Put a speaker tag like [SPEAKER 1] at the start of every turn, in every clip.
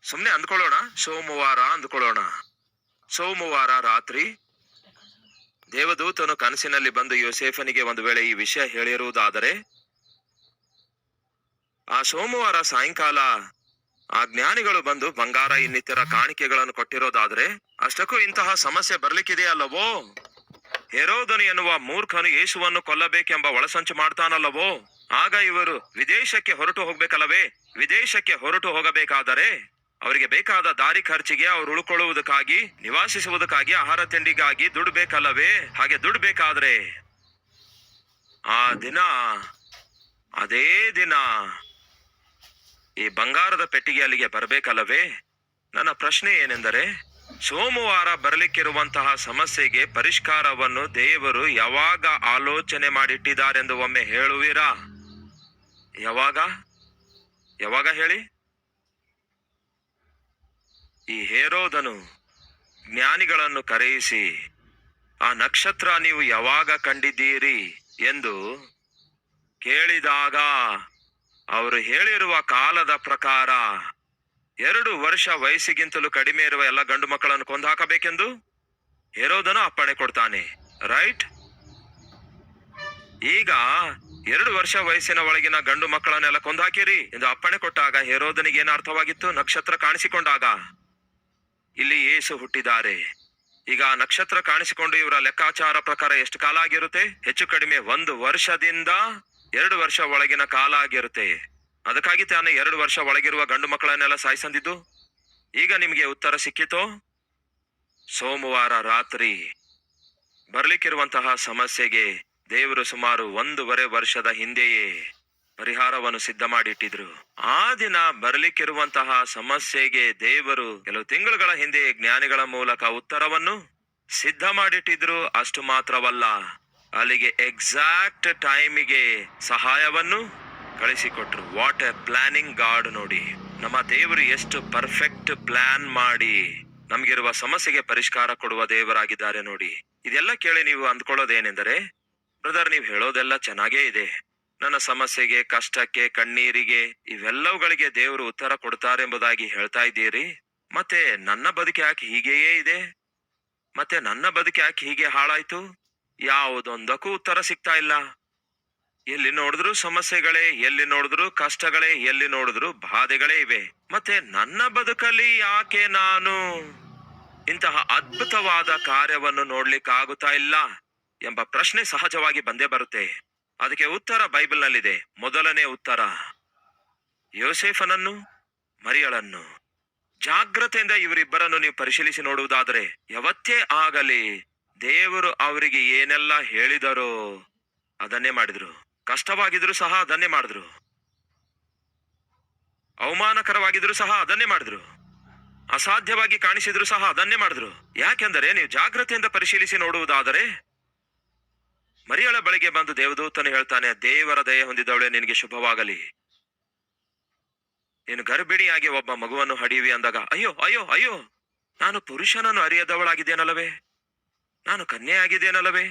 [SPEAKER 1] ಸುಮ್ನೆ ಅಂದ್ಕೊಳ್ಳೋಣ, ಸೋಮವಾರ ಅಂದ್ಕೊಳ್ಳೋಣ. ಸೋಮವಾರ ರಾತ್ರಿ ದೇವದೂತನು ಕನಸಿನಲ್ಲಿ ಬಂದು ಯೋಸೇಫನಿಗೆ ಒಂದು ವೇಳೆ ಈ ವಿಷಯ ಹೇಳಿರುವುದಾದರೆ, ಆ ಸೋಮವಾರ ಸಾಯಂಕಾಲ ಆ ಜ್ಞಾನಿಗಳು ಬಂದು ಬಂಗಾರ ಇನ್ನಿತರ ಕಾಣಿಕೆಗಳನ್ನು ಕೊಟ್ಟಿರೋದಾದ್ರೆ, ಅಷ್ಟಕ್ಕೂ ಇಂತಹ ಸಮಸ್ಯೆ ಬರ್ಲಿಕ್ಕಿದೆಯಲ್ಲವೋ? ಹೆರೋದನು ಎನ್ನುವ ಮೂರ್ಖನು ಯೇಸುವನ್ನು ಕೊಲ್ಲಬೇಕೆಂಬ ಒಳಸಂಚು ಮಾಡ್ತಾನಲ್ಲವೋ? ಆಗ ಇವರು ವಿದೇಶಕ್ಕೆ ಹೊರಟು ಹೋಗ್ಬೇಕಲ್ಲವೇ? ವಿದೇಶಕ್ಕೆ ಹೊರಟು ಹೋಗಬೇಕಾದರೆ ಅವರಿಗೆ ಬೇಕಾದ ದಾರಿ ಖರ್ಚಿಗೆ, ಅವರು ಉಳ್ಕೊಳ್ಳುವುದಕ್ಕಾಗಿ, ನಿವಾಸಿಸುವುದಕ್ಕಾಗಿ, ಆಹಾರ ತಿಂಡಿಗಾಗಿ ದುಡ್ಡು ಬೇಕಲ್ಲವೇ? ಹಾಗೆ ದುಡ್ಡು ಬೇಕಾದ್ರೆ ಆ ದಿನ, ಅದೇ ದಿನ ಈ ಬಂಗಾರದ ಪೆಟ್ಟಿಗೆ ಅಲ್ಲಿಗೆ ಬರಬೇಕಲ್ಲವೇ? ನನ್ನ ಪ್ರಶ್ನೆ ಏನೆಂದರೆ, ಸೋಮವಾರ ಬರಲಿಕ್ಕಿರುವಂತಹ ಸಮಸ್ಯೆಗೆ ಪರಿಷ್ಕಾರವನ್ನು ದೇವರು ಯಾವಾಗ ಆಲೋಚನೆ ಮಾಡಿಟ್ಟಿದ್ದಾರೆಂದು ಒಮ್ಮೆ ಹೇಳುವಿರಾ? ಯಾವಾಗ? ಯಾವಾಗ ಹೇಳಿ? ಈ ಹೇರೋದನು ಜ್ಞಾನಿಗಳನ್ನು ಕರೆಯಿಸಿ, ಆ ನಕ್ಷತ್ರ ನೀವು ಯಾವಾಗ ಕಂಡಿದ್ದೀರಿ ಎಂದು ಕೇಳಿದಾಗ ಅವರು ಹೇಳಿರುವ ಕಾಲದ ಪ್ರಕಾರ 2 ವರ್ಷ ವಯಸ್ಸಿಗಿಂತಲೂ ಕಡಿಮೆ ಇರುವ ಎಲ್ಲ ಗಂಡು ಮಕ್ಕಳನ್ನು ಕೊಂದು ಹಾಕಬೇಕೆಂದು ಹೇರೋದನು ಅಪ್ಪಣೆ ಕೊಡ್ತಾನೆ. ರೈಟ್? ಈಗ 2 ವರ್ಷ ವಯಸ್ಸಿನ ಒಳಗಿನ ಗಂಡು ಮಕ್ಕಳನ್ನೆಲ್ಲ ಕೊಂದು ಹಾಕಿರಿ ಎಂದು ಅಪ್ಪಣೆ ಕೊಟ್ಟಾಗ ಹೇರೋದನಿಗೆ ಏನು ಅರ್ಥವಾಗಿತ್ತು? ನಕ್ಷತ್ರ ಕಾಣಿಸಿಕೊಂಡಾಗ ಇಲ್ಲಿ ಯೇಸು ಹುಟ್ಟಿದ್ದಾರೆ. ಈಗ ಆ ನಕ್ಷತ್ರ ಕಾಣಿಸಿಕೊಂಡು ಇವರ ಲೆಕ್ಕಾಚಾರ ಪ್ರಕಾರ ಎಷ್ಟು ಕಾಲ ಆಗಿರುತ್ತೆ? ಹೆಚ್ಚು ಕಡಿಮೆ 1 ವರ್ಷದಿಂದ 2 ವರ್ಷ ಒಳಗಿನ ಕಾಲ ಆಗಿರುತ್ತೆ. ಅದಕ್ಕಾಗಿ ತಾನು 2 ವರ್ಷ ಒಳಗಿರುವ ಗಂಡು ಮಕ್ಕಳನ್ನೆಲ್ಲ ಸಾಯಿಸಂದಿದ್ದು. ಈಗ ನಿಮಗೆ ಉತ್ತರ ಸಿಕ್ಕಿತೋ? ಸೋಮವಾರ ರಾತ್ರಿ ಬರ್ಲಿಕ್ಕಿರುವಂತಹ ಸಮಸ್ಯೆಗೆ ದೇವರು ಸುಮಾರು 1.5 ವರ್ಷದ ಹಿಂದೆಯೇ ಪರಿಹಾರವನ್ನು ಸಿದ್ಧ ಮಾಡಿಟ್ಟಿದ್ರು. ಆ ದಿನ ಬರ್ಲಿಕ್ಕಿರುವಂತಹ ಸಮಸ್ಯೆಗೆ ದೇವರು ಕೆಲವು ತಿಂಗಳುಗಳ ಹಿಂದೆ ಜ್ಞಾನಿಗಳ ಮೂಲಕ ಉತ್ತರವನ್ನು ಸಿದ್ಧ ಮಾಡಿಟ್ಟಿದ್ರು. ಅಷ್ಟು ಮಾತ್ರವಲ್ಲ, ಅಲ್ಲಿಗೆ ಎಕ್ಸಾಕ್ಟ್ ಟೈಮಿಗೆ ಸಹಾಯವನ್ನು ಕಳಿಸಿಕೊಟ್ರು. What a planning god! ನೋಡಿ, ನಮ್ಮ ದೇವರು ಎಷ್ಟು ಪರ್ಫೆಕ್ಟ್ ಪ್ಲಾನ್ ಮಾಡಿ ನಮ್ಗಿರುವ ಸಮಸ್ಯೆಗೆ ಪರಿಷ್ಕಾರ ಕೊಡುವ ದೇವರಾಗಿದ್ದಾರೆ ನೋಡಿ. ಇದೆಲ್ಲ ಕೇಳಿ ನೀವು ಅಂದ್ಕೊಳ್ಳೋದೇನೆಂದರೆ, ಬ್ರದರ್, ನೀವು ಹೇಳೋದೆಲ್ಲ ಚೆನ್ನಾಗೇ ಇದೆ. ನನ್ನ ಸಮಸ್ಯೆಗೆ, ಕಷ್ಟಕ್ಕೆ, ಕಣ್ಣೀರಿಗೆ, ಇವೆಲ್ಲವುಗಳಿಗೆ ದೇವರು ಉತ್ತರ ಕೊಡ್ತಾರೆ ಎಂಬುದಾಗಿ ಹೇಳ್ತಾ ಇದ್ದೀರಿ. ಮತ್ತೆ ನನ್ನ ಬದುಕು ಯಾಕೆ ಹೀಗೆಯೇ ಇದೆ? ಮತ್ತೆ ನನ್ನ ಬದುಕು ಯಾಕೆ ಹೀಗೆ ಹಾಳಾಯ್ತು? ಯಾವುದೊಂದಕ್ಕೂ ಉತ್ತರ ಸಿಗ್ತಾ ಇಲ್ಲ. ಎಲ್ಲಿ ನೋಡಿದ್ರು ಸಮಸ್ಯೆಗಳೇ, ಎಲ್ಲಿ ನೋಡಿದ್ರು ಕಷ್ಟಗಳೇ, ಎಲ್ಲಿ ನೋಡಿದ್ರು ಬಾಧೆಗಳೇ ಇವೆ. ಮತ್ತೆ ನನ್ನ ಬದುಕಲ್ಲಿ ಯಾಕೆ ನಾನು ಇಂತಹ ಅದ್ಭುತವಾದ ಕಾರ್ಯವನ್ನು ನೋಡ್ಲಿಕ್ಕಾಗುತ್ತಾ ಇಲ್ಲ ಎಂಬ ಪ್ರಶ್ನೆ ಸಹಜವಾಗಿ ಬಂದೇ ಬರುತ್ತೆ. ಅದಕ್ಕೆ ಉತ್ತರ ಬೈಬಲ್ನಲ್ಲಿದೆ. ಮೊದಲನೇ ಉತ್ತರ, ಯೋಸೇಫನನ್ನು, ಮರಿಯಳನ್ನು ಜಾಗ್ರತೆಯಿಂದ ಇವರಿಬ್ಬರನ್ನು ನೀವು ಪರಿಶೀಲಿಸಿ ನೋಡುವುದಾದರೆ, ಯಾವತ್ತೇ ಆಗಲಿ ದೇವರು ಅವರಿಗೆ ಏನೆಲ್ಲ ಹೇಳಿದರೋ ಅದನ್ನೇ ಮಾಡಿದ್ರು. ಕಷ್ಟವಾಗಿದ್ರು ಸಹ ಅದನ್ನೇ ಮಾಡಿದ್ರು, ಅವಮಾನಕರವಾಗಿದ್ರು ಸಹ ಅದನ್ನೇ ಮಾಡಿದ್ರು, ಅಸಾಧ್ಯವಾಗಿ ಕಾಣಿಸಿದ್ರು ಸಹ ಅದನ್ನೇ ಮಾಡಿದ್ರು. ಯಾಕೆಂದರೆ ನೀವು ಜಾಗ್ರತೆಯಿಂದ ಪರಿಶೀಲಿಸಿ ನೋಡುವುದಾದರೆ, ಮರಿಯಳ ಬಳಿಗೆ ಬಂದು ದೇವದೂತನು ಹೇಳ್ತಾನೆ, ದೇವರ ದಯೆ ಹೊಂದಿದವಳೆ, ನಿನಗೆ ಶುಭವಾಗಲಿ, ನೀನು ಗರ್ಭಿಣಿಯಾಗಿ ಒಬ್ಬ ಮಗುವನ್ನು ಹಡಿಯುವಿ ಅಂದಾಗ, ಅಯ್ಯೋ ಅಯ್ಯೋ ಅಯ್ಯೋ, ನಾನು ಪುರುಷನನ್ನು ಅರಿಯದವಳಾಗಿದ್ದೇನಲ್ಲವೇ, ನಾನು ಕನ್ಯೆಯಾಗಿದ್ದೇನಲ್ಲವೇ,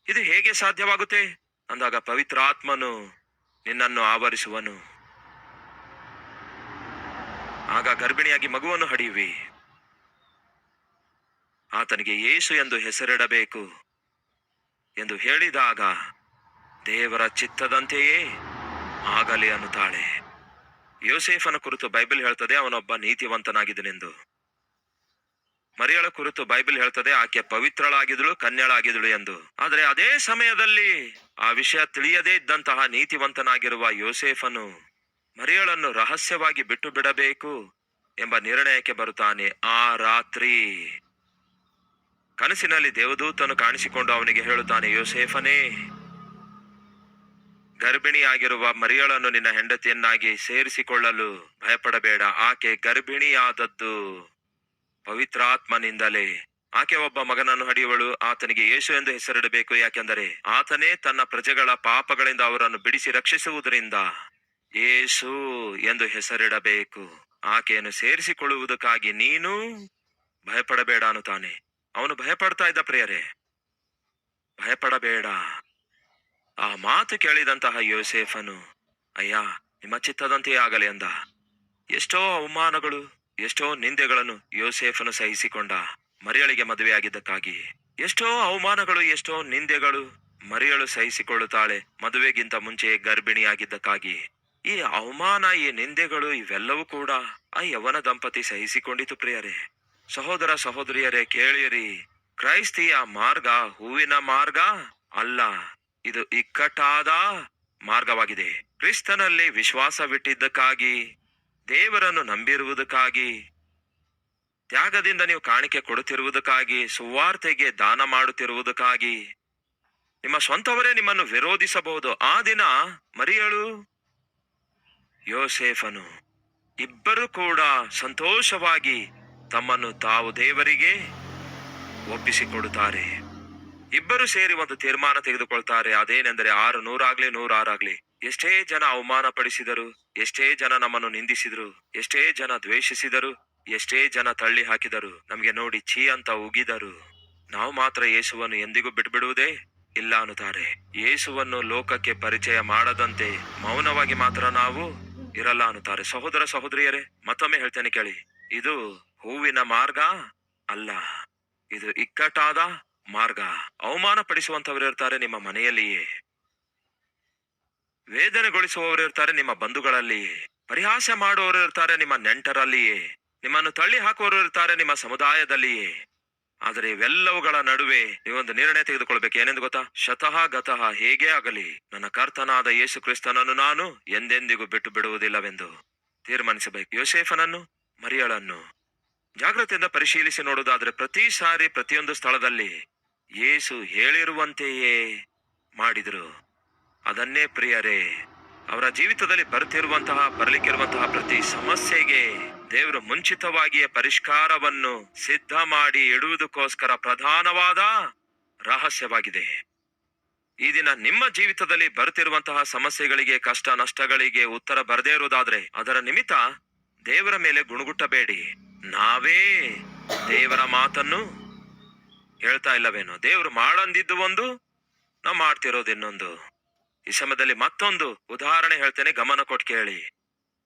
[SPEAKER 1] ಇದು ಹೇಗೆ ಸಾಧ್ಯವಾಗುತ್ತೆ ಅಂದಾಗ ಪವಿತ್ರಾತ್ಮನು ನಿನ್ನನ್ನು ಆವರಿಸುವನು. ಆಗ ಗರ್ಭಿಣಿಯಾಗಿ ಮಗುವನ್ನು ಹಡಿಯುವಿ. ಆತನಿಗೆ ಯೇಸು ಎಂದು ಹೆಸರಿಡಬೇಕು ಎಂದು ಹೇಳಿದಾಗ, ದೇವರ ಚಿತ್ತದಂತೆಯೇ ಆಗಲಿ ಅನ್ನುತ್ತಾಳೆ. ಯೋಸೇಫನ ಕುರಿತು ಬೈಬಲ್ ಹೇಳ್ತದೆ, ಅವನೊಬ್ಬ ನೀತಿವಂತನಾಗಿದ್ದನೆಂದು. ಮರಿಯಳ ಕುರಿತು ಬೈಬಲ್ ಹೇಳ್ತದೆ, ಆಕೆ ಪವಿತ್ರಳಾಗಿದ್ದಳು, ಕನ್ಯಳಾಗಿದ್ದಳು ಎಂದು. ಆದರೆ ಅದೇ ಸಮಯದಲ್ಲಿ ಆ ವಿಷಯ ತಿಳಿಯದೇ ಇದ್ದಂತಹ ನೀತಿವಂತನಾಗಿರುವ ಯೋಸೇಫನು ಮರಿಯಳನ್ನು ರಹಸ್ಯವಾಗಿ ಬಿಟ್ಟು ಬಿಡಬೇಕು ಎಂಬ ನಿರ್ಣಯಕ್ಕೆ ಬರುತ್ತಾನೆ. ಆ ರಾತ್ರಿ ಕನಸಿನಲ್ಲಿ ದೇವದೂತನು ಕಾಣಿಸಿಕೊಂಡು ಅವನಿಗೆ ಹೇಳುತ್ತಾನೆ, ಯೋಸೇಫನೇ, ಗರ್ಭಿಣಿಯಾಗಿರುವ ಮರಿಯಳನ್ನು ನಿನ್ನ ಹೆಂಡತಿಯನ್ನಾಗಿ ಸೇರಿಸಿಕೊಳ್ಳಲು ಭಯಪಡಬೇಡ. ಆಕೆ ಗರ್ಭಿಣಿಯಾದದ್ದು ಪವಿತ್ರಾತ್ಮನಿಂದಲೇ. ಆಕೆ ಒಬ್ಬ ಮಗನನ್ನು ಹಡಿಯುವಳು, ಆತನಿಗೆ ಯೇಸು ಎಂದು ಹೆಸರಿಡಬೇಕು. ಯಾಕೆಂದರೆ ಆತನೇ ತನ್ನ ಪ್ರಜೆಗಳ ಪಾಪಗಳಿಂದ ಅವರನ್ನು ಬಿಡಿಸಿ ರಕ್ಷಿಸುವುದರಿಂದ ಯೇಸು ಎಂದು ಹೆಸರಿಡಬೇಕು. ಆಕೆಯನ್ನು ಸೇರಿಸಿಕೊಳ್ಳುವುದಕ್ಕಾಗಿ ನೀನು ಭಯಪಡಬೇಡ ಅನ್ನುತ್ತಾನೆ. ಅವನು ಭಯಪಡ್ತಾ ಇದ್ದ ಪ್ರಿಯರೇ, ಭಯಪಡಬೇಡ. ಆ ಮಾತು ಕೇಳಿದಂತಹ ಯೋಸೇಫನು, ಅಯ್ಯ, ನಿಮ್ಮ ಚಿತ್ತದಂತೆಯೇ ಆಗಲಿ ಅಂದ. ಎಷ್ಟೋ ಅವಮಾನಗಳು, ಎಷ್ಟೋ ನಿಂದೆಗಳನ್ನು ಯೋಸೇಫನು ಸಹಿಸಿಕೊಂಡ ಮರಿಯಳಿಗೆ ಮದುವೆಯಾಗಿದ್ದಕ್ಕಾಗಿ. ಎಷ್ಟೋ ಅವಮಾನಗಳು, ಎಷ್ಟೋ ನಿಂದೆಗಳು ಮರಿಯಳು ಸಹಿಸಿಕೊಳ್ಳುತ್ತಾಳೆ ಮದುವೆಗಿಂತ ಮುಂಚೆ ಗರ್ಭಿಣಿಯಾಗಿದ್ದಕ್ಕಾಗಿ. ಈ ಅವಮಾನ, ಈ ನಿಂದೆಗಳು ಇವೆಲ್ಲವೂ ಕೂಡ ಆ ಯವನ ದಂಪತಿ ಸಹಿಸಿಕೊಂಡಿತು. ಪ್ರಿಯರೇ, ಸಹೋದರ ಸಹೋದರಿಯರೇ, ಕೇಳಿರಿ, ಕ್ರೈಸ್ತಿಯ ಮಾರ್ಗ ಹೂವಿನ ಮಾರ್ಗ ಅಲ್ಲ, ಇದು ಇಕ್ಕಟ್ಟಾದ ಮಾರ್ಗವಾಗಿದೆ. ಕ್ರಿಸ್ತನಲ್ಲಿ ವಿಶ್ವಾಸವಿಟ್ಟಿದ್ದಕ್ಕಾಗಿ, ದೇವರನ್ನು ನಂಬಿರುವುದಕ್ಕಾಗಿ, ತ್ಯಾಗದಿಂದ ನೀವು ಕಾಣಿಕೆ ಕೊಡುತ್ತಿರುವುದಕ್ಕಾಗಿ, ಸುವಾರ್ತೆಗೆ ದಾನ ಮಾಡುತ್ತಿರುವುದಕ್ಕಾಗಿ ನಿಮ್ಮ ಸ್ವಂತವರೇ ನಿಮ್ಮನ್ನು ವಿರೋಧಿಸಬಹುದು. ಆ ದಿನ ಮರಿಯಳು, ಯೋಸೇಫನು ಇಬ್ಬರು ಕೂಡ ಸಂತೋಷವಾಗಿ ತಮ್ಮನ್ನು ತಾವು ದೇವರಿಗೆ ಒಪ್ಪಿಸಿಕೊಡುತ್ತಾರೆ. ಇಬ್ಬರು ಸೇರಿ ಒಂದು ತೀರ್ಮಾನ ತೆಗೆದುಕೊಳ್ತಾರೆ. ಅದೇನೆಂದರೆ 600 ಆಗ್ಲಿ 106 ಆಗ್ಲಿ, ಎಷ್ಟೇ ಜನ ಅವಮಾನ ಪಡಿಸಿದರು, ಎಷ್ಟೇ ಜನ ನಮ್ಮನ್ನು ನಿಂದಿಸಿದರು, ಎಷ್ಟೇ ಜನ ದ್ವೇಷಿಸಿದರು, ಎಷ್ಟೇ ಜನ ತಳ್ಳಿ ಹಾಕಿದರು, ನಮ್ಗೆ ನೋಡಿ ಛೀ ಅಂತ ಉಗಿದರು, ನಾವು ಮಾತ್ರ ಯೇಸುವನ್ನು ಎಂದಿಗೂ ಬಿಟ್ಬಿಡುವುದೇ ಇಲ್ಲ ಅನ್ನುತ್ತಾರೆ. ಯೇಸುವನ್ನು ಲೋಕಕ್ಕೆ ಪರಿಚಯ ಮಾಡದಂತೆ ಮೌನವಾಗಿ ಮಾತ್ರ ನಾವು ಇರಲ್ಲ ಅನ್ನುತ್ತಾರೆ. ಸಹೋದರ ಸಹೋದರಿಯರೇ, ಮತ್ತೊಮ್ಮೆ ಹೇಳ್ತೇನೆ ಕೇಳಿ, ಇದು ಹೂವಿನ ಮಾರ್ಗ ಅಲ್ಲ, ಇದು ಇಕ್ಕಟ್ಟಾದ ಮಾರ್ಗ. ಅವಮಾನ ಪಡಿಸುವಂತವರು ಇರ್ತಾರೆ ನಿಮ್ಮ ಮನೆಯಲ್ಲಿಯೇ, ವೇದನೆಗೊಳಿಸುವವರು ಇರ್ತಾರೆ ನಿಮ್ಮ ಬಂಧುಗಳಲ್ಲಿಯೇ, ಪರಿಹಾಸ ಮಾಡುವವರು ಇರ್ತಾರೆ ನಿಮ್ಮ ನೆಂಟರಲ್ಲಿಯೇ, ನಿಮ್ಮನ್ನು ತಳ್ಳಿ ಹಾಕುವವರು ಇರ್ತಾರೆ ನಿಮ್ಮ ಸಮುದಾಯದಲ್ಲಿಯೇ. ಆದರೆ ಇವೆಲ್ಲವುಗಳ ನಡುವೆ ನೀವೊಂದು ನಿರ್ಣಯ ತೆಗೆದುಕೊಳ್ಬೇಕು. ಏನೆಂದು ಗೊತ್ತಾ? ಶತಃ ಗತಃ ಹೇಗೆ ಆಗಲಿ ನನ್ನ ಕರ್ತನಾದ ಯೇಸು ಕ್ರಿಸ್ತನನ್ನು ನಾನು ಎಂದೆಂದಿಗೂ ಬಿಟ್ಟು ಬಿಡುವುದಿಲ್ಲವೆಂದು ತೀರ್ಮಾನಿಸಬೇಕು. ಯೋಸೇಫನನ್ನು, ಮರಿಯಳನ್ನು ಜಾಗ್ರತೆಯಿಂದ ಪರಿಶೀಲಿಸಿ ನೋಡುವುದಾದ್ರೆ, ಪ್ರತಿ ಸಾರಿ ಪ್ರತಿಯೊಂದು ಸ್ಥಳದಲ್ಲಿ ಯೇಸು ಹೇಳಿರುವಂತೆಯೇ ಮಾಡಿದ್ರು. ಅದನ್ನೇ ಪ್ರಿಯರೇ, ಅವರ ಜೀವಿತದಲ್ಲಿ ಬರಲಿಕ್ಕಿರುವಂತಹ ಪ್ರತಿ ಸಮಸ್ಯೆಗೆ ದೇವರು ಮುಂಚಿತವಾಗಿಯೇ ಪರಿಷ್ಕಾರವನ್ನು ಸಿದ್ಧ ಮಾಡಿ ಇಡುವುದಕ್ಕೋಸ್ಕರ ಪ್ರಧಾನವಾದ ರಹಸ್ಯವಾಗಿದೆ. ಈ ದಿನ ನಿಮ್ಮ ಜೀವಿತದಲ್ಲಿ ಬರುತ್ತಿರುವಂತಹ ಸಮಸ್ಯೆಗಳಿಗೆ, ಕಷ್ಟ ನಷ್ಟಗಳಿಗೆ ಉತ್ತರ ಬರದೇ ಇರುವುದಾದ್ರೆ ಅದರ ನಿಮಿತ್ತ ದೇವರ ಮೇಲೆ ಗುಣಗುಟ್ಟಬೇಡಿ. ನಾವೇ ದೇವರ ಮಾತನ್ನು ಹೇಳ್ತಾ ಇಲ್ಲವೇನೋ? ದೇವರು ಮಾಡಂದಿದ್ದು ಒಂದು, ನಾವು ಮಾಡ್ತಿರೋದು ಇನ್ನೊಂದು. ಈ ಸಮಯದಲ್ಲಿ ಮತ್ತೊಂದು ಉದಾಹರಣೆ ಹೇಳ್ತೇನೆ, ಗಮನ ಕೊಟ್ಟು ಕೇಳಿ.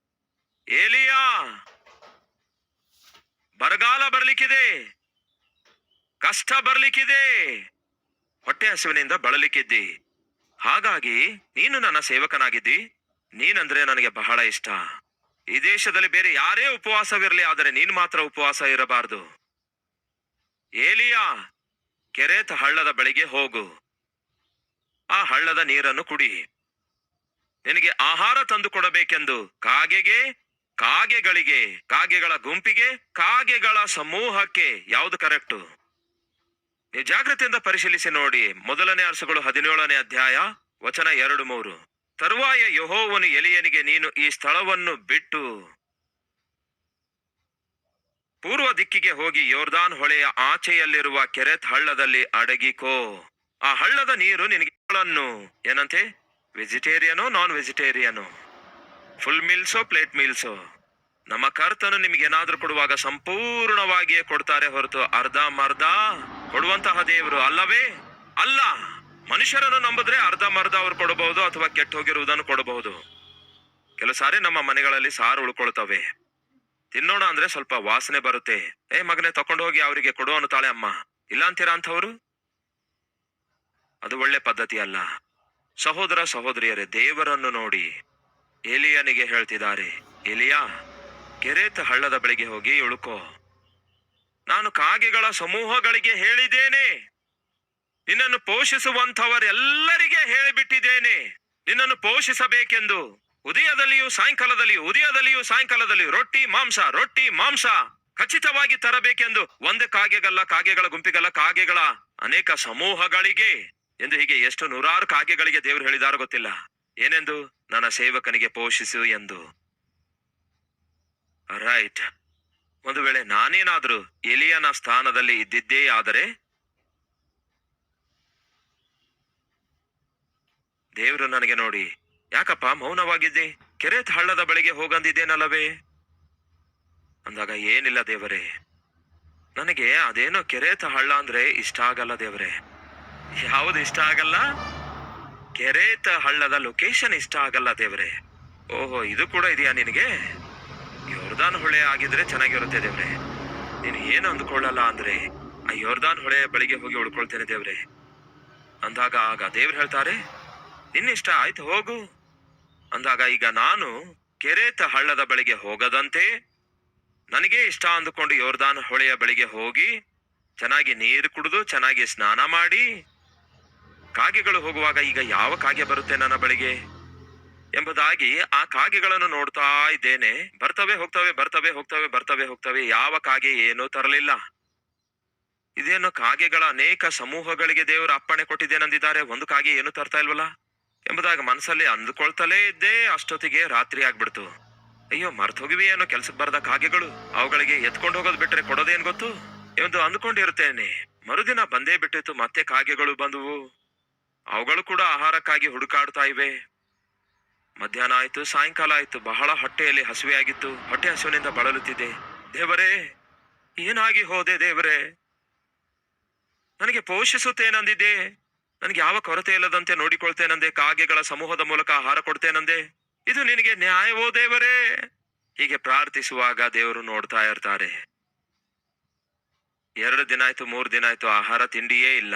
[SPEAKER 1] ಏಲಿಯಾ, ಬರಗಾಲ ಬರ್ಲಿಕ್ಕಿದೆ, ಕಷ್ಟ ಬರ್ಲಿಕ್ಕಿದೆ, ಹೊಟ್ಟೆ ಹಸುವಿನಿಂದ ಬಳಲಿಕ್ಕಿದ್ದಿ, ಹಾಗಾಗಿ ನೀನು ನನ್ನ ಸೇವಕನಾಗಿದ್ದಿ, ನೀನಂದ್ರೆ ನನಗೆ ಬಹಳ ಇಷ್ಟ. ಈ ದೇಶದಲ್ಲಿ ಬೇರೆ ಯಾರೇ ಉಪವಾಸವಿರಲಿ, ಆದರೆ ನೀನು ಮಾತ್ರ ಉಪವಾಸ ಇರಬಾರದು. ಏಲಿಯಾ, ಕೆರೆತ ಹಳ್ಳದ ಬಳಿಗೆ ಹೋಗು, ಆ ಹಳ್ಳದ ನೀರನ್ನು ಕುಡಿ. ನಿನಗೆ ಆಹಾರ ತಂದು ಕೊಡಬೇಕೆಂದು ಕಾಗೆಗಳ ಗುಂಪಿಗೆ, ಕಾಗೆಗಳ ಸಮೂಹಕ್ಕೆ ಯಾವುದು ಕರೆಕ್ಟು? ನೀವು ಜಾಗ್ರತೆಯಿಂದ ಪರಿಶೀಲಿಸಿ ನೋಡಿ. 1ನೇ ಅರಸುಗಳು 17ನೇ ಅಧ್ಯಾಯ ವಚನ 2-3. ತರುವಾಯ ಯೆಹೋವನು ಎಲಿಯನಿಗೆ, ನೀನು ಈ ಸ್ಥಳವನ್ನು ಬಿಟ್ಟು ಪೂರ್ವ ದಿಕ್ಕಿಗೆ ಹೋಗಿ ಯೋರ್ದಾನ್ ಹೊಳೆಯ ಆಚೆಯಲ್ಲಿರುವ ಕೆರೆತ್ ಹಳ್ಳದಲ್ಲಿ ಅಡಗಿಕೋ. ಆ ಹಳ್ಳದ ನೀರು ನಿನಗೆ ಏನಂತೆ? ವೆಜಿಟೇರಿಯನೋ ನಾನ್ ವೆಜಿಟೇರಿಯನೋ, ಫುಲ್ ಮೀಲ್ಸೋ ಪ್ಲೇಟ್ ಮೀಲ್ಸೋ? ನಮ್ಮ ಕರ್ತನು ನಿಮ್ಗೇನಾದ್ರೂ ಕೊಡುವಾಗ ಸಂಪೂರ್ಣವಾಗಿಯೇ ಕೊಡ್ತಾರೆ ಹೊರತು ಅರ್ಧಮರ್ಧ ಕೊಡುವಂತಹ ದೇವರು ಅಲ್ಲವೇ ಅಲ್ಲ. ಮನುಷ್ಯರನ್ನು ನಂಬಿದ್ರೆ ಅರ್ಧಮರ್ಧ ಅವ್ರು ಕೊಡಬಹುದು, ಅಥವಾ ಕೆಟ್ಟ ಹೋಗಿರುವುದನ್ನು ಕೊಡಬಹುದು. ಕೆಲವು ಸಾರಿ ನಮ್ಮ ಮನೆಗಳಲ್ಲಿ ಸಾರು ಉಳ್ಕೊಳ್ತವೆ, ತಿನ್ನೋಣ ಅಂದ್ರೆ ಸ್ವಲ್ಪ ವಾಸನೆ ಬರುತ್ತೆ. ಮಗನೇ ತಕೊಂಡು ಹೋಗಿ ಅವರಿಗೆ ಕೊಡು ಅನ್ನುತ್ತಾಳೆ ಅಮ್ಮ. ಇಲ್ಲ ಅಂತೀರಾ ಅಂಥವ್ರು? ಅದು ಒಳ್ಳೆ ಪದ್ಧತಿ ಅಲ್ಲ. ಸಹೋದರ ಸಹೋದರಿಯರೇ, ದೇವರನ್ನು ನೋಡಿ. ಎಲಿಯನಿಗೆ ಹೇಳ್ತಿದ್ದಾರೆ, ಎಲಿಯಾ, ಕೆರೆತ ಹಳ್ಳದ ಬಳಿಗೆ ಹೋಗಿ ಇಳುಕೋ. ನಾನು ಕಾಗೆಗಳ ಸಮೂಹಗಳಿಗೆ ಹೇಳಿದ್ದೇನೆ, ನಿನ್ನನ್ನು ಪೋಷಿಸುವಂಥವರೆಲ್ಲರಿಗೆ ಹೇಳಿಬಿಟ್ಟಿದ್ದೇನೆ ನಿನ್ನನ್ನು ಪೋಷಿಸಬೇಕೆಂದು. ಉದಯದಲ್ಲಿಯೂ ಸಾಯಂಕಾಲದಲ್ಲಿಯೂ ರೊಟ್ಟಿ ಮಾಂಸ ಖಚಿತವಾಗಿ ತರಬೇಕೆಂದು. ಒಂದೇ ಕಾಗೆಗಳ ಗುಂಪಿಗಲ್ಲ, ಕಾಗೆಗಳ ಅನೇಕ ಸಮೂಹಗಳಿಗೆ ಎಂದು. ಹೀಗೆ ಎಷ್ಟು 100 ಕಾಗೆಗಳಿಗೆ ದೇವರು ಹೇಳಿದಾರೋ ಗೊತ್ತಿಲ್ಲ. ಏನೆಂದು? ನನ್ನ ಸೇವಕನಿಗೆ ಪೋಷಿಸು ಎಂದು. ರೈಟ್. ಒಂದು ವೇಳೆ ನಾನೇನಾದ್ರೂ ಎಲಿಯನ ಸ್ಥಾನದಲ್ಲಿ ಇದ್ದಿದ್ದೇ ಆದರೆ ದೇವರು ನನಗೆ ನೋಡಿ, ಯಾಕಪ್ಪ ಮೌನವಾಗಿದ್ದೆ? ಕೆರೆತ್ ಹಳ್ಳದ ಬಳಿಗೆ ಹೋಗಂದಿದ್ದೇನಲ್ಲವೇ ಅಂದಾಗ, ಏನಿಲ್ಲ ದೇವರೇ, ನನಗೆ ಅದೇನೋ ಕೆರೆತ ಹಳ್ಳ ಅಂದ್ರೆ ಇಷ್ಟ ಆಗಲ್ಲ ದೇವರೇ. ಯಾವುದು ಇಷ್ಟ ಆಗಲ್ಲ? ಕೆರೆತ ಹಳ್ಳದ ಲೊಕೇಶನ್ ಇಷ್ಟ ಆಗಲ್ಲ ದೇವರೇ. ಓಹೋ, ಇದು ಕೂಡ ಇದೆಯಾ ನಿನಗೆ? ಯೋರ್ದಾನ್ ಹೊಳೆ ಆಗಿದ್ರೆ ಚೆನ್ನಾಗಿರುತ್ತೆ ದೇವ್ರೆ. ನೀನು ಏನು ಅಂದ್ಕೊಳ್ಳಲ್ಲ ಅಂದ್ರೆ ಆ ಯೋರ್ದಾನ್ ಹೊಳೆ ಬಳಿಗೆ ಹೋಗಿ ಉಳ್ಕೊಳ್ತೇನೆ ದೇವ್ರೆ ಅಂದಾಗ ಆಗ ದೇವ್ರು ಹೇಳ್ತಾರೆ, ನಿನ್ನಿಷ್ಟ ಆಯ್ತು ಹೋಗು ಅಂದಾಗ ಈಗ ನಾನು ಕೆರೇತ ಹಳ್ಳದ ಬಳಿಗೆ ಹೋಗದಂತೆ ನನಗೆ ಇಷ್ಟ ಅಂದುಕೊಂಡು ಯೋರ್ದಾನ್ ಹೊಳೆಯ ಬಳಿಗೆ ಹೋಗಿ ಚೆನ್ನಾಗಿ ನೀರು ಕುಡಿದು ಚೆನ್ನಾಗಿ ಸ್ನಾನ ಮಾಡಿ ಕಾಗೆಗಳು ಹೋಗುವಾಗ ಈಗ ಯಾವ ಕಾಗೆ ಬರುತ್ತೆ ನನ್ನ ಬಳಿಗೆ ಎಂಬುದಾಗಿ ಆ ಕಾಗೆಗಳನ್ನು ನೋಡ್ತಾ ಇದ್ದೇನೆ. ಬರ್ತವೆ ಹೋಗ್ತವೆ, ಬರ್ತವೆ ಹೋಗ್ತವೆ, ಬರ್ತವೆ ಹೋಗ್ತವೆ, ಯಾವ ಕಾಗೆ ಏನೂ ತರಲಿಲ್ಲ. ಇದೇನು ಕಾಗೆಗಳ ಅನೇಕ ಸಮೂಹಗಳಿಗೆ ದೇವರು ಅಪ್ಪಣೆ ಕೊಟ್ಟಿದ್ದೇನೆಂದಿದ್ದಾರೆ, ಒಂದು ಕಾಗೆ ಏನು ತರ್ತಾ ಇಲ್ವಲ್ಲ ಎಂಬುದಾಗಿ ಮನಸ್ಸಲ್ಲಿ ಅಂದುಕೊಳ್ತಲೇ ಇದ್ದೆ. ಅಷ್ಟೊತ್ತಿಗೆ ರಾತ್ರಿ ಆಗ್ಬಿಡ್ತು. ಅಯ್ಯೋ, ಮರ್ತ್ ಹೋಗಿವಿ ಏನೋ ಕೆಲ್ಸಕ್ಕೆ ಬರದ ಕಾಗೆಗಳು, ಅವುಗಳಿಗೆ ಎತ್ಕೊಂಡು ಹೋಗೋದು ಬಿಟ್ರೆ ಕೊಡೋದೇನ್ ಗೊತ್ತು ಎಂದು ಅಂದುಕೊಂಡಿರುತ್ತೇನೆ. ಮರುದಿನ ಬಂದೇ ಬಿಟ್ಟಿತ್ತು, ಮತ್ತೆ ಕಾಗೆಗಳು ಬಂದುವು. ಅವುಗಳು ಕೂಡ ಆಹಾರಕ್ಕಾಗಿ ಹುಡುಕಾಡ್ತಾ ಇವೆ. ಮಧ್ಯಾಹ್ನ ಆಯ್ತು, ಸಾಯಂಕಾಲ ಆಯ್ತು, ಬಹಳ ಹೊಟ್ಟೆಯಲ್ಲಿ ಹಸಿವೆ ಆಗಿತ್ತು. ಹೊಟ್ಟೆ ಹಸಿವಿನಿಂದ ಬಳಲುತ್ತಿದ್ದೆ. ದೇವರೇ, ಏನಾಗಿ ಹೋದೆ ದೇವರೇ, ನನಗೆ ಪೋಷಿಸುತ್ತೇನಂದಿದ್ದೆ, ನನಗೆ ಯಾವ ಕೊರತೆ ಇಲ್ಲದಂತೆ ನೋಡಿಕೊಳ್ತೇನಂದೆ, ಕಾಗೆಗಳ ಸಮೂಹದ ಮೂಲಕ ಆಹಾರ ಕೊಡ್ತೇನಂದೆ, ಇದು ನಿನಗೆ ನ್ಯಾಯವೋ ದೇವರೇ? ಹೀಗೆ ಪ್ರಾರ್ಥಿಸುವಾಗ ದೇವರು ನೋಡ್ತಾ ಇರ್ತಾರೆ. 2 ದಿನ ಆಯ್ತು, 3 ದಿನ ಆಯ್ತು, ಆಹಾರ ತಿಂಡಿಯೇ ಇಲ್ಲ.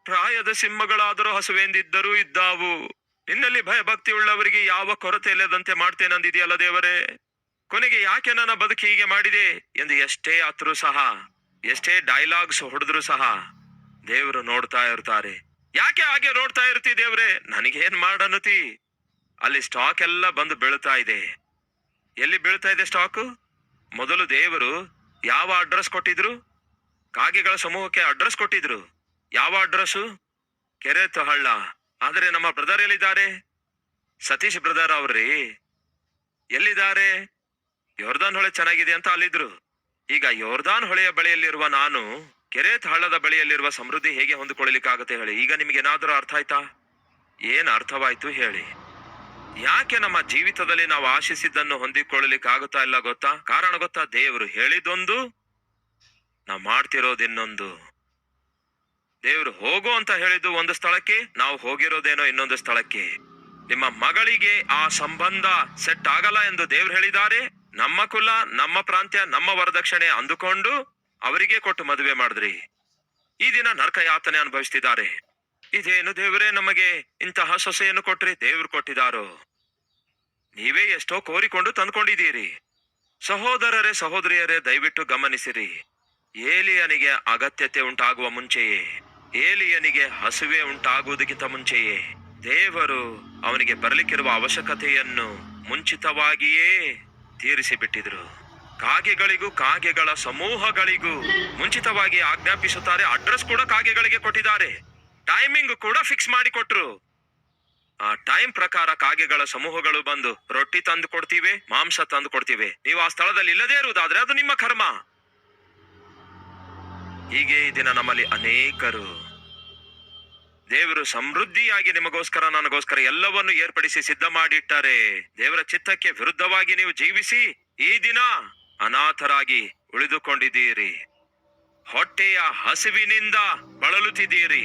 [SPEAKER 1] ಪ್ರಾಯದ ಸಿಂಹಗಳಾದರೂ ಹಸುವೆಂದಿದ್ದರೂ ಇದ್ದಾವು. ನಿನ್ನಲ್ಲಿ ಭಯಭಕ್ತಿ ಉಳ್ಳವರಿಗೆ ಯಾವ ಕೊರತೆ ಇಲ್ಲದಂತೆ ಮಾಡ್ತೇನಂದಿದೆಯಲ್ಲ ದೇವರೇ, ಕೊನೆಗೆ ಯಾಕೆ ನನ್ನ ಬದುಕಿ ಹೀಗೆ ಮಾಡಿದೆ ಎಂದು ಎಷ್ಟೇ ಆತ್ರೂ ಸಹ, ಎಷ್ಟೇ ಡೈಲಾಗ್ಸ್ ಹೊಡೆದ್ರು ಸಹ ದೇವರು ನೋಡ್ತಾ ಇರ್ತಾರೆ. ಯಾಕೆ ಹಾಗೆ ನೋಡ್ತಾ ಇರ್ತಿ ದೇವ್ರೆ, ನನಗೇನ್ ಮಾಡನತಿ? ಅಲ್ಲಿ ಸ್ಟಾಕ್ ಎಲ್ಲ ಬಂದು ಬೀಳ್ತಾ ಇದೆ. ಎಲ್ಲಿ ಬೀಳ್ತಾ ಇದೆ ಸ್ಟಾಕ್? ಮೊದಲು ದೇವರು ಯಾವ ಅಡ್ರೆಸ್ ಕೊಟ್ಟಿದ್ರು? ಕಾಗೆಗಳ ಸಮೂಹಕ್ಕೆ ಅಡ್ರೆಸ್ ಕೊಟ್ಟಿದ್ರು. ಯಾವ ಅಡ್ರೆಸ್ಸು? ಕೆರೆತ ಹಳ್ಳ. ಆದ್ರೆ ನಮ್ಮ ಬ್ರದರ್ ಎಲ್ಲಿದ್ದಾರೆ? ಸತೀಶ್ ಬ್ರದರ್ ಅವ್ರಿ ಎಲ್ಲಿದ್ದಾರೆ? ಯೋರ್ದಾನ್ ಹೊಳೆ ಚೆನ್ನಾಗಿದೆ ಅಂತ ಅಲ್ಲಿದ್ರು. ಈಗ ಯೋರ್ದಾನ್ ಹೊಳೆಯ ಬಳಿಯಲ್ಲಿರುವ ನಾನು ಕೆರೆತ ಹಳ್ಳದ ಬಳಿಯಲ್ಲಿರುವ ಸಮೃದ್ಧಿ ಹೇಗೆ ಹೊಂದಿಕೊಳ್ಳಲಿಕ್ಕಾಗುತ್ತೆ ಹೇಳಿ? ಈಗ ನಿಮ್ಗೇನಾದ್ರೂ ಅರ್ಥ ಆಯ್ತಾ? ಏನ್ ಅರ್ಥವಾಯ್ತು ಹೇಳಿ? ಯಾಕೆ ನಮ್ಮ ಜೀವಿತದಲ್ಲಿ ನಾವು ಆಶಿಸಿದ್ದನ್ನು ಹೊಂದಿಕೊಳ್ಳಲಿಕ್ಕಾಗುತ್ತಾ ಇಲ್ಲ ಗೊತ್ತಾ? ಕಾರಣ ಗೊತ್ತಾ? ದೇವರು ಹೇಳಿದೊಂದು, ನಾವು ಮಾಡ್ತಿರೋದಿನ್ನೊಂದು. ದೇವ್ರು ಹೋಗು ಅಂತ ಹೇಳಿದ್ದು ಒಂದು ಸ್ಥಳಕ್ಕೆ, ನಾವು ಹೋಗಿರೋದೇನೋ ಇನ್ನೊಂದು ಸ್ಥಳಕ್ಕೆ. ನಿಮ್ಮ ಮಗಳಿಗೆ ಆ ಸಂಬಂಧ ಸೆಟ್ ಆಗಲ್ಲ ಎಂದು ದೇವ್ರು ಹೇಳಿದ್ದಾರೆ. ನಮ್ಮ ಕುಲ, ನಮ್ಮ ಪ್ರಾಂತ್ಯ, ನಮ್ಮ ವರದಕ್ಷಿಣೆ ಅಂದುಕೊಂಡು ಅವರಿಗೆ ಕೊಟ್ಟು ಮದುವೆ ಮಾಡಿದ್ರಿ. ಈ ದಿನ ನರಕ ಯಾತನೆ ಅನುಭವಿಸ್ತಿದ್ದಾರೆ. ಇದೇನು ದೇವರೇ, ನಮಗೆ ಇಂತಹ ಸೊಸೆಯನ್ನು ಕೊಟ್ರಿ? ದೇವ್ರು ಕೊಟ್ಟಿದಾರೋ? ನೀವೇ ಎಷ್ಟೋ ಕೋರಿಕೊಂಡು ತಂದ್ಕೊಂಡಿದ್ದೀರಿ. ಸಹೋದರರೇ, ಸಹೋದರಿಯರೇ, ದಯವಿಟ್ಟು ಗಮನಿಸಿರಿ. ಏಲಿಯನಿಗೆ ಅಗತ್ಯತೆ ಉಂಟಾಗುವ ಮುಂಚೆಯೇ, ಏಲಿಯನಿಗೆ ಹಸುವೆ ಉಂಟಾಗುವುದಕ್ಕಿಂತ ಮುಂಚೆಯೇ ದೇವರು ಅವನಿಗೆ ಬರಲಿಕ್ಕಿರುವ ಅವಶ್ಯಕತೆಯನ್ನು ಮುಂಚಿತವಾಗಿಯೇ ತೀರಿಸಿಬಿಟ್ಟಿದ್ರು. ಕಾಗೆಗಳಿಗೂ ಕಾಗೆಗಳ ಸಮೂಹಗಳಿಗೂ ಮುಂಚಿತವಾಗಿ ಆಜ್ಞಾಪಿಸುತ್ತಾರೆ. ಅಡ್ರೆಸ್ ಕೂಡ ಕಾಗೆಗಳಿಗೆ ಕೊಟ್ಟಿದ್ದಾರೆ. ಟೈಮಿಂಗ್ ಕೂಡ ಫಿಕ್ಸ್ ಮಾಡಿ ಕೊಟ್ರು. ಆ ಟೈಮ್ ಪ್ರಕಾರ ಕಾಗೆಗಳ ಸಮೂಹಗಳು ಬಂದು ರೊಟ್ಟಿ ತಂದು ಕೊಡ್ತೀವಿ, ಮಾಂಸ ತಂದು ಕೊಡ್ತೀವಿ. ನೀವು ಆ ಸ್ಥಳದಲ್ಲಿ ಇಲ್ಲದೇ ಇರುವುದಾದ್ರೆ ಅದು ನಿಮ್ಮ ಕರ್ಮ. ಹೀಗೆ ಈ ದಿನ ನಮ್ಮಲ್ಲಿ ಅನೇಕರು, ದೇವರು ಸಮೃದ್ಧಿಯಾಗಿ ನಿಮಗೋಸ್ಕರ ನನಗೋಸ್ಕರ ಎಲ್ಲವನ್ನು ಏರ್ಪಡಿಸಿ ಸಿದ್ಧ ಮಾಡಿಟ್ಟಾರೆ. ದೇವರ ಚಿತ್ತಕ್ಕೆ ವಿರುದ್ಧವಾಗಿ ನೀವು ಜೀವಿಸಿ ಈ ದಿನ ಅನಾಥರಾಗಿ ಉಳಿದುಕೊಂಡಿದ್ದೀರಿ. ಹೊಟ್ಟೆಯ ಹಸಿವಿನಿಂದ ಬಳಲುತ್ತಿದ್ದೀರಿ.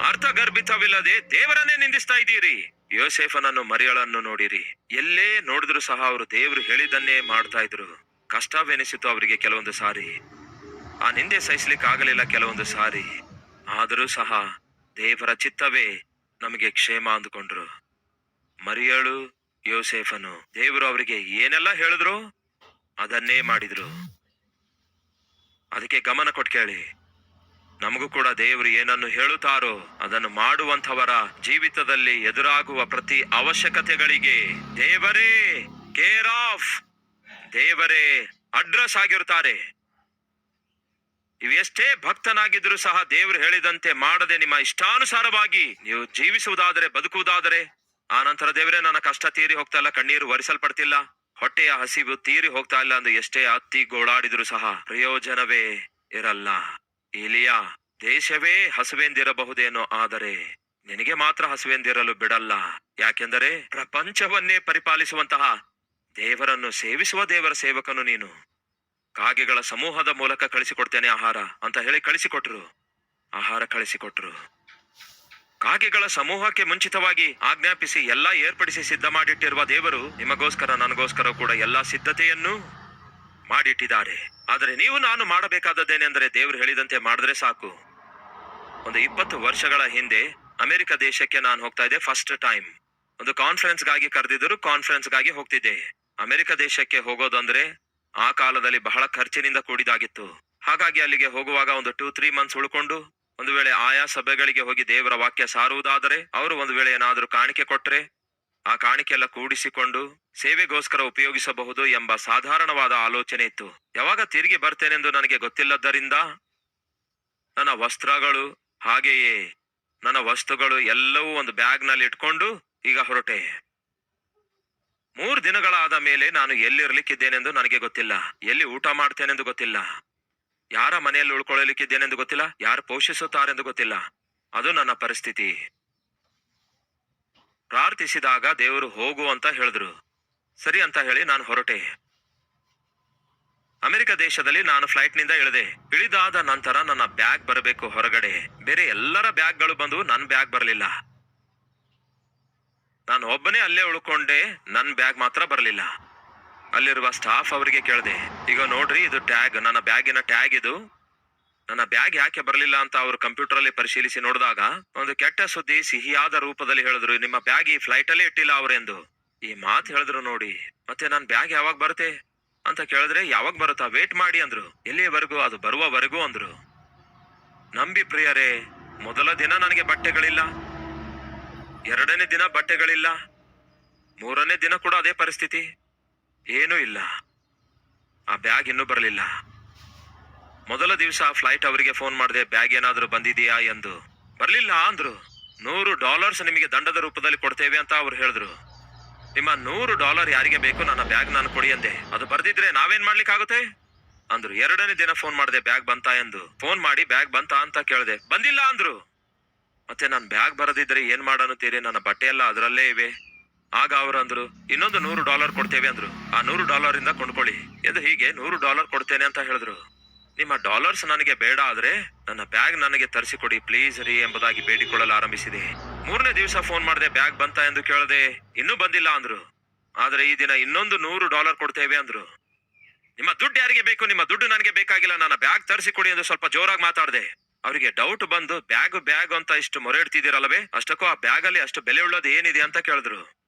[SPEAKER 1] ಅರ್ಥಗರ್ಭಿತವಿಲ್ಲದೆ ದೇವರನ್ನೇ ನಿಂದಿಸ್ತಾ ಇದ್ದೀರಿ. ಯೋಸೇಫನನ್ನು, ಮರಿಯಳನ್ನು ನೋಡಿರಿ. ಎಲ್ಲೇ ನೋಡಿದ್ರು ಸಹ ಅವರು ದೇವರು ಹೇಳಿದನ್ನೇ ಮಾಡ್ತಾ ಇದ್ರು. ಕಷ್ಟವೆನಿಸಿತು ಅವರಿಗೆ ಕೆಲವೊಂದು ಸಾರಿ. ಆ ನಿಂದೆ ಸಹಿಸ್ಲಿಕ್ಕೆ ಆಗಲಿಲ್ಲ ಕೆಲವೊಂದು ಸಾರಿ. ಆದರೂ ಸಹ ದೇವರ ಚಿತ್ತವೇ ನಮಗೆ ಕ್ಷೇಮ ಅಂದುಕೊಂಡ್ರು. ಮರಿಯಳು, ಯೋಸೇಫನು, ದೇವರು ಅವರಿಗೆ ಏನೆಲ್ಲ ಹೇಳಿದ್ರು ಅದನ್ನೇ ಮಾಡಿದ್ರು. ಅದಕ್ಕೆ ಗಮನ ಕೊಟ್ಟು ಕೇಳಿ. ನಮಗೂ ಕೂಡ ದೇವರು ಏನನ್ನು ಹೇಳುತ್ತಾರೋ ಅದನ್ನು ಮಾಡುವಂಥವರ ಜೀವಿತದಲ್ಲಿ ಎದುರಾಗುವ ಪ್ರತಿ ಅವಶ್ಯಕತೆಗಳಿಗೆ ದೇವರೇ ಕೇರ್ ಆಫ್, ದೇವರೇ ಅಡ್ರೆಸ್ ಆಗಿರುತ್ತಾರೆ. ಇವೆಷ್ಟೇ ಭಕ್ತನಾಗಿದ್ರು ಸಹ ದೇವರು ಹೇಳಿದಂತೆ ಮಾಡದೆ ನಿಮ್ಮ ಇಷ್ಟಾನುಸಾರವಾಗಿ ನೀವು ಜೀವಿಸುವುದಾದರೆ, ಬದುಕುವುದಾದರೆ, ಆ ನಂತರ ದೇವರೇ ನನ್ನ ಕಷ್ಟ ತೀರಿ ಹೋಗ್ತಾ ಇಲ್ಲ, ಕಣ್ಣೀರು ಒರೆಸಲ್ಪಡ್ತಿಲ್ಲ, ಹೊಟ್ಟೆಯ ಹಸಿವು ತೀರಿ ಹೋಗ್ತಾ ಇಲ್ಲ ಎಂದು ಎಷ್ಟೇ ಅತ್ತಿ ಗೋಳಾಡಿದ್ರು ಸಹ ಪ್ರಯೋಜನವೇ ಇರಲ್ಲ. ಇಲಿಯಾ, ದೇಶವೇ ಹಸುವೆಂದಿರಬಹುದೇನೋ, ಆದರೆ ನಿನಗೆ ಮಾತ್ರ ಹಸುವೆಂದಿರಲು ಬಿಡಲ್ಲ. ಯಾಕೆಂದರೆ ಪ್ರಪಂಚವನ್ನೇ ಪರಿಪಾಲಿಸುವಂತಹ ದೇವರನ್ನು ಸೇವಿಸುವ ದೇವರ ಸೇವಕನು ನೀನು. ಕಾಗೆಗಳ ಸಮೂಹದ ಮೂಲಕ ಕಳಿಸಿಕೊಡ್ತೇನೆ ಆಹಾರ ಅಂತ ಹೇಳಿ ಕಳಿಸಿಕೊಟ್ರು. ಆಹಾರ ಕಳಿಸಿಕೊಟ್ರು. ಕಾಗೆಗಳ ಸಮೂಹಕ್ಕೆ ಮುಂಚಿತವಾಗಿ ಆಜ್ಞಾಪಿಸಿ ಎಲ್ಲಾ ಏರ್ಪಡಿಸಿ ಸಿದ್ಧ ಮಾಡಿಟ್ಟಿರುವ ದೇವರು ನಿಮಗೋಸ್ಕರ ನನಗೋಸ್ಕರ ಕೂಡ ಎಲ್ಲಾ ಸಿದ್ಧತೆಯನ್ನು ಮಾಡಿಟ್ಟಿದ್ದಾರೆ. ಆದರೆ ನೀವು ನಾನು ಮಾಡಬೇಕಾದದ್ದೇನೆಂದರೆ ದೇವರು ಹೇಳಿದಂತೆ ಮಾಡಿದ್ರೆ ಸಾಕು. ಒಂದು 20 ವರ್ಷಗಳ ಹಿಂದೆ ಅಮೆರಿಕ ದೇಶಕ್ಕೆ ನಾನು ಹೋಗ್ತಾ ಇದ್ದೆ. ಫಸ್ಟ್ ಟೈಮ್ ಒಂದು ಕಾನ್ಫರೆನ್ಸ್ಗಾಗಿ ಕರೆದಿದ್ದರು. ಕಾನ್ಫರೆನ್ಸ್ಗಾಗಿ ಹೋಗ್ತಿದ್ದೆ. ಅಮೆರಿಕ ದೇಶಕ್ಕೆ ಹೋಗೋದಂದ್ರೆ ಆ ಕಾಲದಲ್ಲಿ ಬಹಳ ಖರ್ಚಿನಿಂದ ಕೂಡಿದಾಗಿತ್ತು. ಹಾಗಾಗಿ ಅಲ್ಲಿಗೆ ಹೋಗುವಾಗ ಒಂದು 2-3 ಮಂತ್ಸ್ ಉಳ್ಕೊಂಡು ಒಂದು ವೇಳೆ ಆಯಾ ಸಭೆಗಳಿಗೆ ಹೋಗಿ ದೇವರ ವಾಕ್ಯ ಸಾರುವುದಾದರೆ, ಅವರು ಒಂದು ವೇಳೆ ಏನಾದರೂ ಕಾಣಿಕೆ ಕೊಟ್ರೆ ಆ ಕಾಣಿಕೆ ಎಲ್ಲ ಕೂಡಿಸಿಕೊಂಡು ಸೇವೆಗೋಸ್ಕರ ಉಪಯೋಗಿಸಬಹುದು ಎಂಬ ಸಾಧಾರಣವಾದ ಆಲೋಚನೆ ಇತ್ತು. ಯಾವಾಗ ತಿರುಗಿ ಬರ್ತೇನೆಂದು ನನಗೆ ಗೊತ್ತಿಲ್ಲದ್ದರಿಂದ ನನ್ನ ವಸ್ತ್ರಗಳು ಹಾಗೆಯೇ ನನ್ನ ವಸ್ತುಗಳು ಎಲ್ಲವೂ ಒಂದು ಬ್ಯಾಗ್ ನಲ್ಲಿ ಇಟ್ಕೊಂಡು ಈಗ ಹೊರಟೆ. 3 ದಿನಗಳಾದ ಮೇಲೆ ನಾನು ಎಲ್ಲಿರ್ಲಿಕ್ಕಿದ್ದೇನೆಂದು ನನಗೆ ಗೊತ್ತಿಲ್ಲ. ಎಲ್ಲಿ ಊಟ ಮಾಡ್ತೇನೆಂದು ಗೊತ್ತಿಲ್ಲ. ಯಾರ ಮನೆಯಲ್ಲಿ ಉಳ್ಕೊಳ್ಳಲಿಕ್ಕಿದ್ದೇನೆಂದು ಗೊತ್ತಿಲ್ಲ. ಯಾರು ಪೋಷಿಸುತ್ತಾರೆಂದು ಗೊತ್ತಿಲ್ಲ. ಅದು ನನ್ನ ಪರಿಸ್ಥಿತಿ. ಪ್ರಾರ್ಥಿಸಿದಾಗ ದೇವರು ಹೋಗು ಅಂತ ಹೇಳಿದ್ರು. ಸರಿ ಅಂತ ಹೇಳಿ ನಾನು ಹೊರಟೆ. ಅಮೆರಿಕ ದೇಶದಲ್ಲಿ ನಾನು ಫ್ಲೈಟ್ ನಿಂದ ಇಳಿದೆ. ಇಳಿದಾದ ನಂತರ ನನ್ನ ಬ್ಯಾಗ್ ಬರಬೇಕು ಹೊರಗಡೆ. ಬೇರೆ ಎಲ್ಲರ ಬ್ಯಾಗ್ಗಳು ಬಂದು ನನ್ನ ಬ್ಯಾಗ್ ಬರಲಿಲ್ಲ. ನಾನು ಒಬ್ಬನೇ ಅಲ್ಲೇ ಉಳ್ಕೊಂಡೆ. ನನ್ನ ಬ್ಯಾಗ್ ಮಾತ್ರ ಬರಲಿಲ್ಲ. ಅಲ್ಲಿರುವ ಸ್ಟಾಫ್ ಅವರಿಗೆ ಕೇಳಿದೆ, ಈಗ ನೋಡ್ರಿ ಇದು ಟ್ಯಾಗ್, ನನ್ನ ಬ್ಯಾಗಿನ ಟ್ಯಾಗ್ ಇದು. ನನ್ನ ಬ್ಯಾಗ್ ಯಾಕೆ ಬರಲಿಲ್ಲ ಅಂತ ಅವರು ಕಂಪ್ಯೂಟರ್ ಅಲ್ಲಿ ಪರಿಶೀಲಿಸಿ ನೋಡಿದಾಗ ಒಂದು ಕೆಟ್ಟ ಸುದ್ದಿ ಸಿಹಿಯಾದ ರೂಪದಲ್ಲಿ ಹೇಳಿದ್ರು, ನಿಮ್ಮ ಬ್ಯಾಗ್ ಈ ಫ್ಲೈಟ್ ಅಲ್ಲೇ ಇಟ್ಟಿಲ್ಲ ಅವರೆಂದು. ಈ ಮಾತು ಹೇಳಿದ್ರು ನೋಡಿ. ಮತ್ತೆ ನನ್ನ ಬ್ಯಾಗ್ ಯಾವಾಗ ಬರುತ್ತೆ ಅಂತ ಕೇಳಿದ್ರೆ, ಯಾವಾಗ ಬರುತ್ತಾ, ವೇಟ್ ಮಾಡಿ ಅಂದ್ರು. ಎಲ್ಲಿಯವರೆಗೂ? ಅದು ಬರುವವರೆಗೂ ಅಂದ್ರು. ನಂಬಿ ಪ್ರಿಯರೇ, ಮೊದಲ ದಿನ ನನಗೆ ಬಟ್ಟೆಗಳಿಲ್ಲ, 2ನೇ ದಿನ ಬಟ್ಟೆಗಳಿಲ್ಲ, 3ನೇ ದಿನ ಕೂಡ ಅದೇ ಪರಿಸ್ಥಿತಿ, ಏನೂ ಇಲ್ಲ. ಆ ಬ್ಯಾಗ್ ಇನ್ನೂ ಬರಲಿಲ್ಲ. ಮೊದಲ ದಿವಸ ಫ್ಲೈಟ್ ಅವರಿಗೆ ಫೋನ್ ಮಾಡಿದೆ, ಬ್ಯಾಗ್ ಏನಾದ್ರೂ ಬಂದಿದೆಯಾ ಎಂದು. ಬರ್ಲಿಲ್ಲ ಅಂದ್ರು. $100 ನಿಮಗೆ ದಂಡದ ರೂಪದಲ್ಲಿ ಕೊಡ್ತೇವೆ ಅಂತ ಅವ್ರು ಹೇಳಿದ್ರು. ನಿಮ್ಮ $100 ಯಾರಿಗೆ ಬೇಕು, ನನ್ನ ಬ್ಯಾಗ್ ನಾನು ಕೊಡಿ ಅಂದೆ. ಅದು ಬರ್ದಿದ್ರೆ ನಾವೇನ್ ಮಾಡ್ಲಿಕ್ಕಾಗುತ್ತೆ ಅಂದ್ರು. 2ನೇ ದಿನ ಫೋನ್ ಮಾಡಿದೆ, ಬ್ಯಾಗ್ ಬಂತಾ ಎಂದು. ಫೋನ್ ಮಾಡಿ ಬ್ಯಾಗ್ ಬಂತಾ ಅಂತ ಕೇಳಿದೆ, ಬಂದಿಲ್ಲ ಅಂದ್ರು. ಮತ್ತೆ ನನ್ನ ಬ್ಯಾಗ್ ಬರದಿದ್ರೆ ಏನ್ ಮಾಡನ್ನುತ್ತೀರಿ, ನನ್ನ ಬಟ್ಟೆ ಎಲ್ಲ ಅದರಲ್ಲೇ ಇವೆ. ಆಗ ಅವರು ಅಂದ್ರು, ಇನ್ನೊಂದು $100 ಕೊಡ್ತೇವೆ ಅಂದ್ರು. ಆ $100 ಇಂದ ಕೊಂಡ್ಕೊಳ್ಳಿ ಎಂದು. ಹೀಗೆ $100 ಕೊಡ್ತೇನೆ ಅಂತ ಹೇಳಿದ್ರು. ನಿಮ್ಮ ಡಾಲರ್ಸ್ ನನಗೆ ಬೇಡ, ಆದ್ರೆ ನನ್ನ ಬ್ಯಾಗ್ ನನಗೆ ತರಿಸಿಕೊಡಿ ಪ್ಲೀಸ್ ರೀ ಎಂಬುದಾಗಿ ಬೇಡಿಕೊಳ್ಳಲು ಆರಂಭಿಸಿದೆ. 3ನೇ ದಿವಸ ಫೋನ್ ಮಾಡಿದೆ, ಬ್ಯಾಗ್ ಬಂತಾ ಎಂದು ಕೇಳಿದೆ. ಇನ್ನೂ ಬಂದಿಲ್ಲ ಅಂದ್ರು. ಆದ್ರೆ ಈ ದಿನ ಇನ್ನೊಂದು $100 ಕೊಡ್ತೇವೆ ಅಂದ್ರು. ನಿಮ್ಮ ದುಡ್ಡು ಯಾರಿಗೆ ಬೇಕು, ನಿಮ್ಮ ದುಡ್ಡು ನನಗೆ ಬೇಕಾಗಿಲ್ಲ, ನನ್ನ ಬ್ಯಾಗ್ ತರಿಸಿಕೊಡಿ ಎಂದು ಸ್ವಲ್ಪ ಜೋರಾಗಿ ಮಾತಾಡಿದೆ. ಅವರಿಗೆ ಡೌಟ್ ಬಂದು, ಬ್ಯಾಗ್ ಅಂತ ಇಷ್ಟು ಮೊರೆ ಇಡ್ತಿದ್ದೀರಲ್ಲವೇ, ಅಷ್ಟಕ್ಕೂ ಆ ಬ್ಯಾಗ್ ಅಲ್ಲಿ ಅಷ್ಟು ಬೆಲೆ ಉಳ್ಳೋದು ಏನಿದೆ ಅಂತ ಕೇಳಿದ್ರು.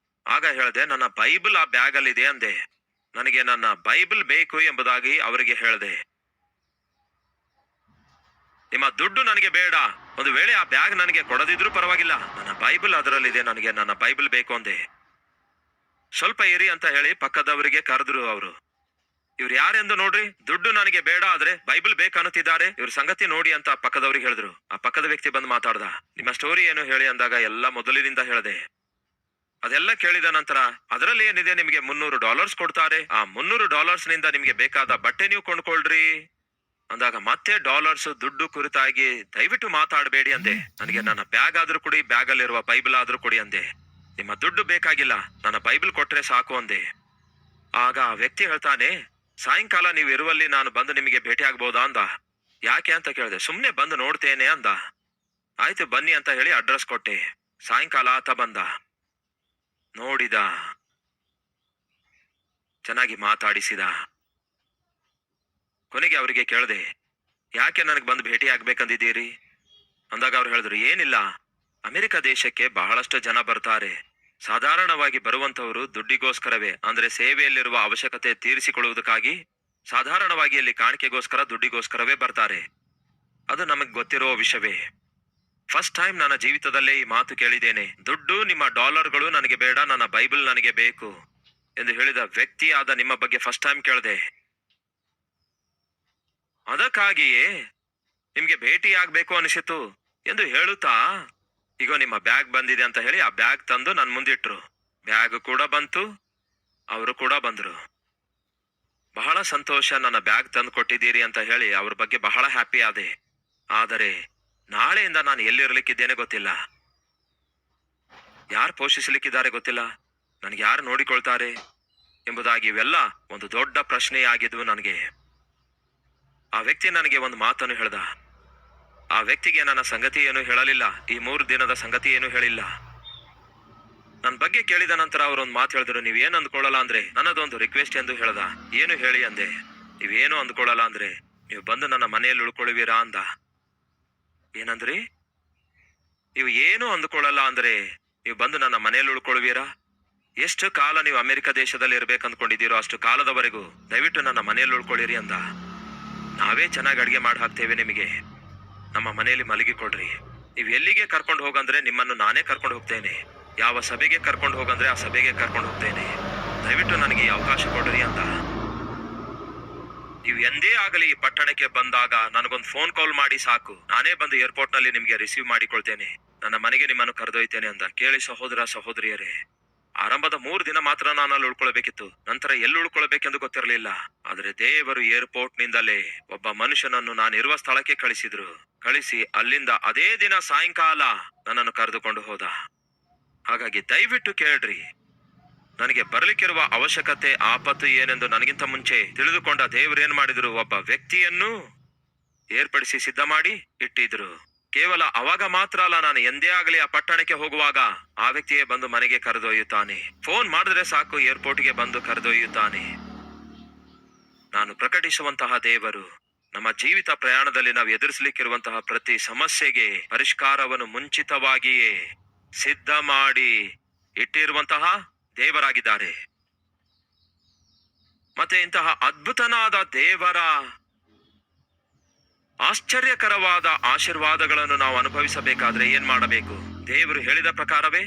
[SPEAKER 1] ಆಗ ಹೇಳಿದೆ, ನನ್ನ ಬೈಬಲ್ ಆ ಬ್ಯಾಗ್ ಅಲ್ಲಿ ಇದೆ ಅಂದೆ. ನನಗೆ ನನ್ನ ಬೈಬಲ್ ಬೇಕು ಎಂಬುದಾಗಿ ಅವರಿಗೆ ಹೇಳಿದೆ. ನಿಮ್ಮ ದುಡ್ಡು ನನಗೆ ಬೇಡ, ಒಂದು ವೇಳೆ ಆ ಬ್ಯಾಗ್ ನನಗೆ ಕೊಡದಿದ್ರು ಪರವಾಗಿಲ್ಲ, ನನ್ನ ಬೈಬಲ್ ಅದರಲ್ಲಿದೆ, ನನಗೆ ನನ್ನ ಬೈಬಲ್ ಬೇಕು ಅಂದೆ. ಸ್ವಲ್ಪ ಇರಿ ಅಂತ ಹೇಳಿ ಪಕ್ಕದವರಿಗೆ ಕರೆದ್ರು. ಅವರು, ಇವ್ರು ಯಾರೆಂದು ನೋಡ್ರಿ, ದುಡ್ಡು ನನಗೆ ಬೇಡ ಆದ್ರೆ ಬೈಬಲ್ ಬೇಕನ್ನುತ್ತಿದ್ದಾರೆ, ಇವ್ರ ಸಂಗತಿ ನೋಡಿ ಅಂತ ಪಕ್ಕದವ್ರಿಗೆ ಹೇಳಿದ್ರು. ಆ ಪಕ್ಕದ ವ್ಯಕ್ತಿ ಬಂದು ಮಾತಾಡ್ದ, ನಿಮ್ಮ ಸ್ಟೋರಿ ಏನು ಹೇಳಿ ಅಂದಾಗ ಎಲ್ಲ ಮೊದಲಿನಿಂದ ಹೇಳಿದೆ. ಅದೆಲ್ಲ ಕೇಳಿದ ನಂತರ, ಅದರಲ್ಲಿ ಏನಿದೆ, ನಿಮಗೆ $300 ಕೊಡ್ತಾರೆ, ಆ $300 ನಿಂದ ನಿಮ್ಗೆ ಬೇಕಾದ ಬಟ್ಟೆ ನೀವು ಕೊಂಡ್ಕೊಳ್ರಿ ಅಂದಾಗ ಮತ್ತೆ ಡಾಲರ್ಸ್ ದುಡ್ಡು ಕುರಿತಾಗಿ ದಯವಿಟ್ಟು ಮಾತಾಡಬೇಡಿ ಅಂದೆ. ನನಗೆ ನನ್ನ ಬ್ಯಾಗ್ ಆದ್ರೂ ಕೊಡಿ, ಬ್ಯಾಗ್ ಅಲ್ಲಿರುವ ಬೈಬಲ್ ಆದ್ರೂ ಕೊಡಿ ಅಂದೆ. ನಿಮ್ಮ ದುಡ್ಡು ಬೇಕಾಗಿಲ್ಲ, ನನ್ನ ಬೈಬಲ್ ಕೊಟ್ರೆ ಸಾಕು ಅಂದೆ. ಆಗ ಆ ವ್ಯಕ್ತಿ ಹೇಳ್ತಾನೆ, ಸಾಯಂಕಾಲ ನೀವು ಇರುವಲ್ಲಿ ನಾನು ಬಂದು ನಿಮಗೆ ಭೇಟಿ ಆಗ್ಬೋದಾ ಅಂದ. ಯಾಕೆ ಅಂತ ಕೇಳಿದೆ. ಸುಮ್ನೆ ಬಂದು ನೋಡ್ತೇನೆ ಅಂದ. ಆಯ್ತು ಬನ್ನಿ ಅಂತ ಹೇಳಿ ಅಡ್ರೆಸ್ ಕೊಟ್ಟೆ. ಸಾಯಂಕಾಲ ಆತ ಬಂದ, ನೋಡಿದ, ಚೆನ್ನಾಗಿ ಮಾತಾಡಿಸಿದ. ಕೊನೆಗೆ ಅವರಿಗೆ ಕೇಳಿದೆ, ಯಾಕೆ ನನಗೆ ಬಂದು ಭೇಟಿ ಆಗ್ಬೇಕಂದಿದ್ದೀರಿ ಅಂದಾಗ ಅವ್ರು ಹೇಳಿದ್ರು, ಏನಿಲ್ಲ, ಅಮೆರಿಕ ದೇಶಕ್ಕೆ ಬಹಳಷ್ಟು ಜನ ಬರ್ತಾರೆ. ಸಾಧಾರಣವಾಗಿ ಬರುವಂತವರು ದುಡ್ಡಿಗೋಸ್ಕರವೇ, ಅಂದ್ರೆ ಸೇವೆಯಲ್ಲಿರುವ ಅವಶ್ಯಕತೆ ತೀರಿಸಿಕೊಳ್ಳುವುದಕ್ಕಾಗಿ ಸಾಧಾರಣವಾಗಿ ಅಲ್ಲಿ ಕಾಣಿಕೆಗೋಸ್ಕರ ದುಡ್ಡಿಗೋಸ್ಕರವೇ ಬರ್ತಾರೆ. ಅದು ನಮಗೆ ಗೊತ್ತಿರೋ ವಿಷಯವೇ. ಫಸ್ಟ್ ಟೈಮ್ ನನ್ನ ಜೀವಿತದಲ್ಲೇ ಈ ಮಾತು ಕೇಳಿದ್ದೇನೆ. ದುಡ್ಡು, ನಿಮ್ಮ ಡಾಲರ್ಗಳು ನನಗೆ ಬೇಡ, ನನ್ನ ಬೈಬಲ್ ನನಗೆ ಬೇಕು ಎಂದು ಹೇಳಿದ ವ್ಯಕ್ತಿ ಆದ ನಿಮ್ಮ ಬಗ್ಗೆ ಫಸ್ಟ್ ಟೈಮ್ ಕೇಳಿದೆ. ಅದಕ್ಕಾಗಿಯೇ ನಿಮ್ಗೆ ಭೇಟಿ ಆಗ್ಬೇಕು ಅನಿಸಿತು ಎಂದು ಹೇಳುತ್ತಾ, ಈಗ ನಿಮ್ಮ ಬ್ಯಾಗ್ ಬಂದಿದೆ ಅಂತ ಹೇಳಿ ಆ ಬ್ಯಾಗ್ ತಂದು ನನ್ನ ಮುಂದಿಟ್ರು. ಬ್ಯಾಗ್ ಕೂಡ ಬಂತು, ಅವರು ಕೂಡ ಬಂದ್ರು. ಬಹಳ ಸಂತೋಷ, ನನ್ನ ಬ್ಯಾಗ್ ತಂದು ಕೊಟ್ಟಿದ್ದೀರಿ ಅಂತ ಹೇಳಿ ಅವ್ರ ಬಗ್ಗೆ ಬಹಳ ಹ್ಯಾಪಿ ಆದೆ. ಆದರೆ ನಾಳೆಯಿಂದ ನಾನು ಎಲ್ಲಿರ್ಲಿಕ್ಕಿದ್ದೇನೆ ಗೊತ್ತಿಲ್ಲ, ಯಾರು ಪೋಷಿಸಲಿಕ್ಕಿದ್ದಾರೆ ಗೊತ್ತಿಲ್ಲ, ನನಗೆ ಯಾರು ನೋಡಿಕೊಳ್ತಾರೆ ಎಂಬುದಾಗಿ ಇವೆಲ್ಲ ಒಂದು ದೊಡ್ಡ ಪ್ರಶ್ನೆಯಾಗಿದ್ವು ನನಗೆ. ಆ ವ್ಯಕ್ತಿ ನನಗೆ ಒಂದು ಮಾತನ್ನು ಹೇಳ್ದ, ಆ ವ್ಯಕ್ತಿಗೆ ನನ್ನ ಸಂಗತಿ ಏನು ಹೇಳಲಿಲ್ಲ, ಈ 3 ದಿನದ ಸಂಗತಿ ಏನು ಹೇಳಿಲ್ಲ. ನನ್ನ ಬಗ್ಗೆ ಕೇಳಿದ ನಂತರ ಅವರೊಂದು ಮಾತು ಹೇಳಿದ್ರು, ನೀವೇನು ಅಂದ್ಕೊಳ್ಳಲ್ಲ ಅಂದ್ರೆ ನನ್ನದೊಂದು ರಿಕ್ವೆಸ್ಟ್ ಎಂದು ಹೇಳ್ದ. ಏನು ಹೇಳಿ ಅಂದೆ. ನೀವೇನು ಅಂದ್ಕೊಳ್ಳಲ್ಲ ಅಂದ್ರೆ ನೀವು ಬಂದು ನನ್ನ ಮನೆಯಲ್ಲಿ ಉಳ್ಕೊಳ್ಳುವೀರಾ ಅಂದ. ಏನಂದ್ರಿ? ನೀವು ಏನು ಅಂದ್ಕೊಳ್ಳಲ್ಲ ಅಂದ್ರೆ ನೀವು ಬಂದು ನನ್ನ ಮನೆಯಲ್ಲಿ ಉಳ್ಕೊಳ್ಳುವೀರಾ? ಎಷ್ಟು ಕಾಲ ನೀವು ಅಮೆರಿಕ ದೇಶದಲ್ಲಿ ಇರ್ಬೇಕಂದ್ಕೊಂಡಿದ್ದೀರೋ ಅಷ್ಟು ಕಾಲದವರೆಗೂ ದಯವಿಟ್ಟು ನನ್ನ ಮನೆಯಲ್ಲಿ ಉಳ್ಕೊಳ್ಳಿರಿ ಅಂದ. ನಾವೇ ಚೆನ್ನಾಗಿ ಅಡಿಗೆ ಮಾಡಿ ಹಾಕ್ತೇವೆ, ನಿಮಗೆ ನಮ್ಮ ಮನೆಯಲ್ಲಿ ಮಲಗಿಕೊಡ್ರಿ. ನೀವು ಎಲ್ಲಿಗೆ ಕರ್ಕೊಂಡು ಹೋಗಂದ್ರೆ ನಿಮ್ಮನ್ನು ನಾನೇ ಕರ್ಕೊಂಡು ಹೋಗ್ತೇನೆ. ಯಾವ ಸಭೆಗೆ ಕರ್ಕೊಂಡು ಹೋಗಂದ್ರೆ ಆ ಸಭೆಗೆ ಕರ್ಕೊಂಡು ಹೋಗ್ತೇನೆ. ದಯವಿಟ್ಟು ನನಗೆ ಈ ಅವಕಾಶ ಕೊಡ್ರಿ ಅಂದ. ನೀವು ಎಂದೇ ಆಗಲಿ ಈ ಪಟ್ಟಣಕ್ಕೆ ಬಂದಾಗ ನನಗೊಂದು ಫೋನ್ ಕಾಲ್ ಮಾಡಿ ಸಾಕು, ನಾನೇ ಬಂದು ಏರ್ಪೋರ್ಟ್ ನಲ್ಲಿ ನಿಮ್ಗೆ ರಿಸೀವ್ ಮಾಡಿಕೊಳ್ತೇನೆ, ನನ್ನ ಮನೆಗೆ ನಿಮ್ಮನ್ನು ಕರೆದೊಯ್ತೇನೆ ಅಂದ. ಕೇಳಿ ಸಹೋದರ ಸಹೋದರಿಯರೇ, ಆರಂಭದ 3 ದಿನ ಮಾತ್ರ ನಾನು ಅಲ್ಲಿ ಉಳ್ಕೊಳ್ಬೇಕಿತ್ತು. ನಂತರ ಎಲ್ಲಿ ಉಳ್ಕೊಳ್ಬೇಕೆಂದು ಗೊತ್ತಿರಲಿಲ್ಲ. ಆದ್ರೆ ದೇವರು ಏರ್ಪೋರ್ಟ್ ನಿಂದಲೇ ಒಬ್ಬ ಮನುಷ್ಯನನ್ನು ನಾನಿರುವ ಸ್ಥಳಕ್ಕೆ ಕಳಿಸಿ ಅಲ್ಲಿಂದ ಅದೇ ದಿನ ಸಾಯಂಕಾಲ ನನ್ನನ್ನು ಕರೆದುಕೊಂಡು ಹೋದ. ಹಾಗಾಗಿ ದಯವಿಟ್ಟು ಕೇಳ್ರಿ, ನನಗೆ ಬರ್ಲಿಕ್ಕಿರುವ ಅವಶ್ಯಕತೆ ಆಪತ್ತು ಏನೆಂದು ನನಗಿಂತ ಮುಂಚೆ ತಿಳಿದುಕೊಂಡ ದೇವರು ಏನ್ ಮಾಡಿದ್ರು, ಒಬ್ಬ ವ್ಯಕ್ತಿಯನ್ನು ಏರ್ಪಡಿಸಿ ಸಿದ್ಧ ಮಾಡಿ ಇಟ್ಟಿದ್ರು. ಕೇವಲ ಅವಾಗ ಮಾತ್ರ ಅಲ್ಲ, ನಾನು ಎಂದೇ ಆಗಲಿ ಆ ಪಟ್ಟಣಕ್ಕೆ ಹೋಗುವಾಗ ಆ ವ್ಯಕ್ತಿಯೇ ಬಂದು ಮನೆಗೆ ಕರೆದೊಯ್ಯುತ್ತಾನೆ. ಫೋನ್ ಮಾಡಿದ್ರೆ ಸಾಕು, ಏರ್ಪೋರ್ಟ್ಗೆ ಬಂದು ಕರೆದೊಯ್ಯುತ್ತಾನೆ. ನಾನು ಪ್ರಕಟಿಸುವಂತಹ ದೇವರು ನಮ್ಮ ಜೀವಿತ ಪ್ರಯಾಣದಲ್ಲಿ ನಾವು ಎದುರಿಸಲಿಕ್ಕಿರುವಂತಹ ಪ್ರತಿ ಸಮಸ್ಯೆಗೆ ಪರಿಷ್ಕಾರವನ್ನು ಮುಂಚಿತವಾಗಿಯೇ ಸಿದ್ಧ ಮಾಡಿ ಇಟ್ಟಿರುವಂತಹ ದೇವರಾಗಿದ್ದಾರೆ. ಮತ್ತೆ ಇಂತಹ ಅದ್ಭುತನಾದ ದೇವರ ಆಶ್ಚರ್ಯಕರವಾದ ಆಶೀರ್ವಾದಗಳನ್ನು ನಾವು ಅನುಭವಿಸಬೇಕಾದ್ರೆ ಏನ್ ಮಾಡಬೇಕು? ದೇವರು ಹೇಳಿದ ಪ್ರಕಾರವೇ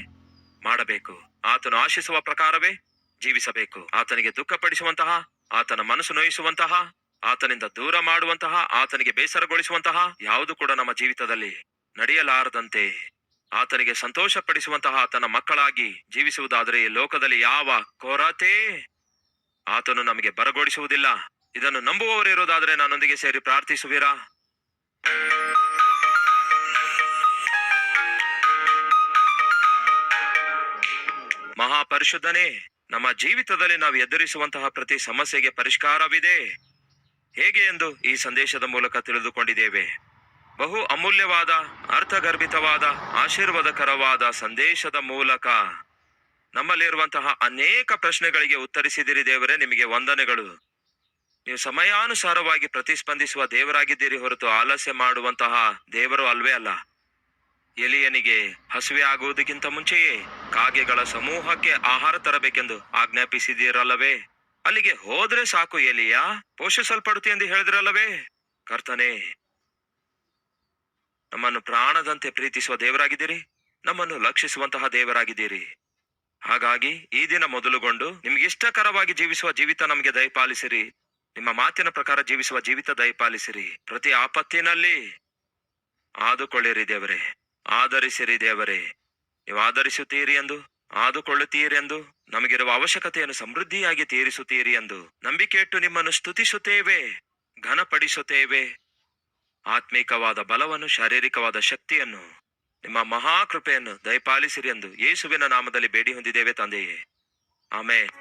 [SPEAKER 1] ಮಾಡಬೇಕು. ಆತನು ಆಶಿಸುವ ಪ್ರಕಾರವೇ ಜೀವಿಸಬೇಕು. ಆತನಿಗೆ ದುಃಖಪಡಿಸುವಂತಹ, ಆತನ ಮನಸ್ಸು ನೋಯಿಸುವಂತಹ, ಆತನಿಂದ ದೂರ ಮಾಡುವಂತಹ, ಆತನಿಗೆ ಬೇಸರಗೊಳಿಸುವಂತಹ ಯಾವುದು ಕೂಡ ನಮ್ಮ ಜೀವಿತದಲ್ಲಿ ನಡೆಯಲಾರದಂತೆ ಆತನಿಗೆ ಸಂತೋಷ ಪಡಿಸುವಂತಹ ಆತನ ಮಕ್ಕಳಾಗಿ ಜೀವಿಸುವುದಾದರೆ ಈ ಲೋಕದಲ್ಲಿ ಯಾವ ಕೊರತೆ ಆತನು ನಮಗೆ ಬರಗೊಡಿಸುವುದಿಲ್ಲ. ಇದನ್ನು ನಂಬುವವರಿರೋದಾದ್ರೆ ನನ್ನೊಂದಿಗೆ ಸೇರಿ ಪ್ರಾರ್ಥಿಸುವಿರಾ? ಮಹಾಪರಿಶುದ್ಧನೇ, ನಮ್ಮ ಜೀವಿತದಲ್ಲಿ ನಾವು ಎದುರಿಸುವಂತಹ ಪ್ರತಿ ಸಮಸ್ಯೆಗೆ ಪರಿಷ್ಕಾರವಿದೆ. ಹೇಗೆ ಎಂದು ಈ ಸಂದೇಶದ ಮೂಲಕ ತಿಳಿದುಕೊಂಡಿದ್ದೇವೆ. ಬಹು ಅಮೂಲ್ಯವಾದ, ಅರ್ಥಗರ್ಭಿತವಾದ, ಆಶೀರ್ವಾದಕರವಾದ ಸಂದೇಶದ ಮೂಲಕ ನಮ್ಮಲ್ಲಿರುವಂತಹ ಅನೇಕ ಪ್ರಶ್ನೆಗಳಿಗೆ ಉತ್ತರಿಸಿದಿರಿ ದೇವರೇ, ನಿಮಗೆ ವಂದನೆಗಳು. ನೀವು ಸಮಯಾನುಸಾರವಾಗಿ ಪ್ರತಿಸ್ಪಂದಿಸುವ ದೇವರಾಗಿದ್ದೀರಿ ಹೊರತು ಆಲಸ್ಯ ಮಾಡುವಂತಹ ದೇವರು ಅಲ್ವೇ ಅಲ್ಲ. ಎಲಿಯನಿಗೆ ಹಸುವೆ ಆಗುವುದಕ್ಕಿಂತ ಮುಂಚೆಯೇ ಕಾಗೆಗಳ ಸಮೂಹಕ್ಕೆ ಆಹಾರ ತರಬೇಕೆಂದು ಆಜ್ಞಾಪಿಸಿದಿರಲ್ಲವೇ? ಅಲ್ಲಿಗೆ ಹೋದ್ರೆ ಸಾಕು, ಎಲಿಯ ಪೋಷಿಸಲ್ಪಡುತ್ತೆ ಎಂದು ಹೇಳಿದ್ರಲ್ಲವೇ? ಕರ್ತನೇ, ನಮ್ಮನ್ನು ಪ್ರಾಣದಂತೆ ಪ್ರೀತಿಸುವ ದೇವರಾಗಿದ್ದೀರಿ, ನಮ್ಮನ್ನು ಲಕ್ಷಿಸುವಂತಹ ದೇವರಾಗಿದ್ದೀರಿ. ಹಾಗಾಗಿ ಈ ದಿನ ಮೊದಲುಗೊಂಡು ನಿಮ್ಗೆ ಇಷ್ಟಕರವಾಗಿ ಜೀವಿಸುವ ಜೀವಿತ ನಮಗೆ ದಯಪಾಲಿಸಿರಿ. ನಿಮ್ಮ ಮಾತಿನ ಪ್ರಕಾರ ಜೀವಿಸುವ ಜೀವಿತ ದಯಪಾಲಿಸಿರಿ. ಪ್ರತಿ ಆಪತ್ತಿನಲ್ಲಿ ಆದುಕೊಳ್ಳಿರಿ ದೇವರೇ, ಆಧರಿಸಿರಿ ದೇವರೇ. ನೀವು ಆಧರಿಸುತ್ತೀರಿ ಎಂದು, ಆದುಕೊಳ್ಳುತ್ತೀರಿ ಎಂದು, ನಮಗಿರುವ ಅವಶ್ಯಕತೆಯನ್ನು ಸಮೃದ್ಧಿಯಾಗಿ ತೀರಿಸುತ್ತೀರಿ ಎಂದು ನಂಬಿಕೆ ಇಟ್ಟು ನಿಮ್ಮನ್ನು ಸ್ತುತಿಸುತ್ತೇವೆ, ಘನಪಡಿಸುತ್ತೇವೆ. ಆತ್ಮೀಕವಾದ ಬಲವನ್ನು, ಶಾರೀರಿಕವಾದ ಶಕ್ತಿಯನ್ನು, ನಿಮ್ಮ ಮಹಾಕೃಪೆಯನ್ನು ದಯಪಾಲಿಸಿರಿ ಎಂದು ಯೇಸುವಿನ ನಾಮದಲ್ಲಿ ಬೇಡಿ ಹೊಂದಿದ್ದೇವೆ ತಂದೆಯೇ, ಆಮೆನ್.